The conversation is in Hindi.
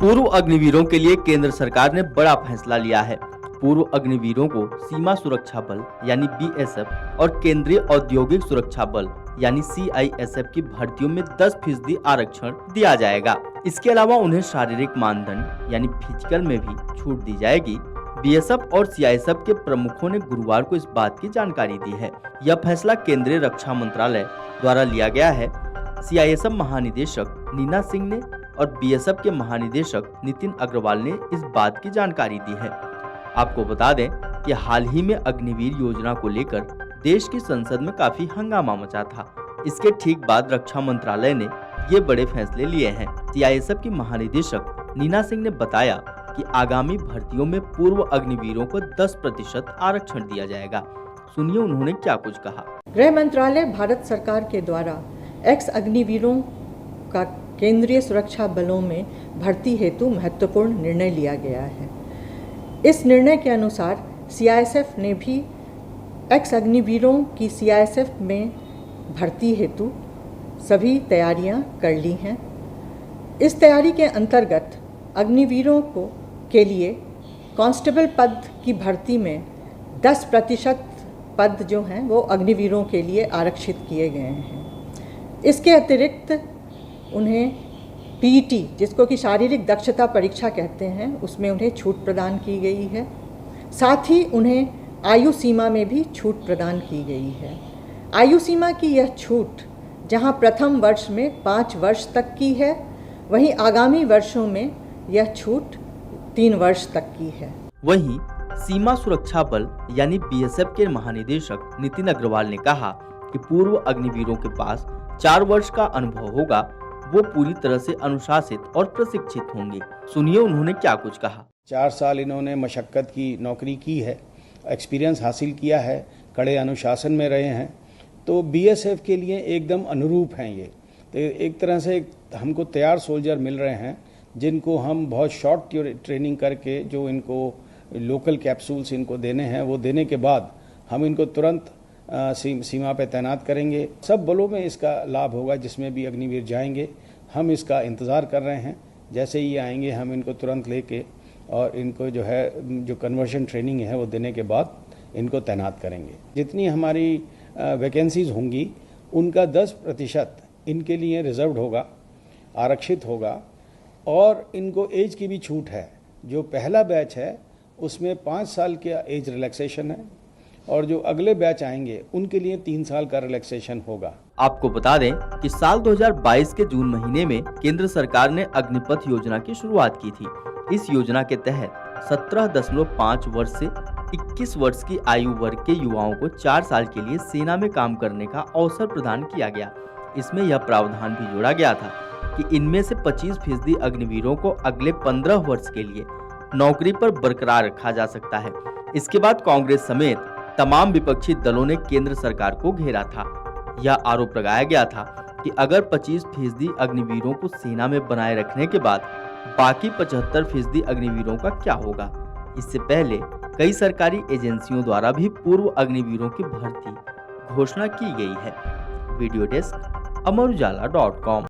पूर्व अग्निवीरों के लिए केंद्र सरकार ने बड़ा फैसला लिया है। पूर्व अग्निवीरों को सीमा सुरक्षा बल यानी बीएसएफ और केंद्रीय औद्योगिक सुरक्षा बल यानी सीआईएसएफ की भर्तियों में 10% आरक्षण दिया जाएगा। इसके अलावा उन्हें शारीरिक मानदंड यानी फिजिकल में भी छूट दी जाएगी। बीएसएफ और सीआईएसएफ के प्रमुखों ने गुरुवार को इस बात की जानकारी दी है। यह फैसला केंद्रीय रक्षा मंत्रालय द्वारा लिया गया है। सीआईएसएफ महानिदेशक नीना सिंह ने और बीएसएफ के महानिदेशक नितिन अग्रवाल ने इस बात की जानकारी दी है। आपको बता दें कि हाल ही में अग्निवीर योजना को लेकर देश की संसद में काफी हंगामा मचा था। इसके ठीक बाद रक्षा मंत्रालय ने ये बड़े फैसले लिए हैं। सीआईएसएफ की महानिदेशक नीना सिंह ने बताया कि आगामी भर्तियों में पूर्व अग्निवीरों को 10% आरक्षण दिया जाएगा। सुनिए उन्होंने क्या कुछ कहा। गृह मंत्रालय भारत सरकार के द्वारा एक्स अग्निवीरों का केंद्रीय सुरक्षा बलों में भर्ती हेतु महत्वपूर्ण निर्णय लिया गया है। इस निर्णय के अनुसार सीआईएसएफ ने भी एक्स अग्निवीरों की सीआईएसएफ में भर्ती हेतु सभी तैयारियां कर ली हैं। इस तैयारी के अंतर्गत अग्निवीरों के लिए कांस्टेबल पद की भर्ती में 10% पद जो हैं वो अग्निवीरों के लिए आरक्षित किए गए हैं। इसके अतिरिक्त उन्हें पीईटी, जिसको कि शारीरिक दक्षता परीक्षा कहते हैं, उसमें उन्हें छूट प्रदान की गई है। साथ ही उन्हें आयु सीमा में भी छूट प्रदान की गई है। आयु सीमा की यह छूट जहां प्रथम वर्ष में 5 वर्ष तक की है, वहीं आगामी वर्षों में यह छूट 3 वर्ष तक की है। वहीं सीमा सुरक्षा बल यानी बीएसएफ के महानिदेशक नितिन अग्रवाल ने कहा कि पूर्व अग्निवीरों के पास 4 वर्ष का अनुभव होगा। वो पूरी तरह से अनुशासित और प्रशिक्षित होंगे। सुनिए उन्होंने क्या कुछ कहा। 4 साल इन्होंने मशक्कत की नौकरी की है, एक्सपीरियंस हासिल किया है, कड़े अनुशासन में रहे हैं, तो बीएसएफ के लिए एकदम अनुरूप हैं ये। तो एक तरह से हमको तैयार सोल्जर मिल रहे हैं, जिनको हम बहुत शॉर्ट ट्रेनिंग करके जो इनको लोकल कैप्सूल्स इनको देने हैं, वो देने के बाद हम इनको तुरंत सीमा पे तैनात करेंगे। सब बलों में इसका लाभ होगा, जिसमें भी अग्निवीर जाएंगे। हम इसका इंतज़ार कर रहे हैं। जैसे ही आएंगे हम इनको तुरंत लेके और इनको जो कन्वर्शन ट्रेनिंग है वो देने के बाद इनको तैनात करेंगे। जितनी हमारी वैकेंसीज होंगी उनका 10% इनके लिए रिजर्व्ड होगा, आरक्षित होगा। और इनको एज की भी छूट है। जो पहला बैच है उसमें 5 साल का एज रिलैक्सेशन है, और जो अगले बैच आएंगे उनके लिए 3 साल का रिलैक्सेशन होगा। आपको बता दें कि साल 2022 के जून महीने में केंद्र सरकार ने अग्निपथ योजना की शुरुआत की थी। इस योजना के तहत 17.5 वर्ष से 21 वर्ष की आयु वर्ग के युवाओं को 4 साल के लिए सेना में काम करने का अवसर प्रदान किया गया। इसमें यह प्रावधान भी जोड़ा गया था कि इनमें से 25% अग्निवीरों को अगले 15 वर्ष के लिए नौकरी पर बरकरार रखा जा सकता है। इसके बाद कांग्रेस समेत तमाम विपक्षी दलों ने केंद्र सरकार को घेरा था। यह आरोप लगाया गया था कि अगर 25% अग्निवीरों को सेना में बनाए रखने के बाद बाकी 75% अग्निवीरों का क्या होगा। इससे पहले कई सरकारी एजेंसियों द्वारा भी पूर्व अग्निवीरों की भर्ती घोषणा की गई है। वीडियो डेस्क अमर उजाला.com।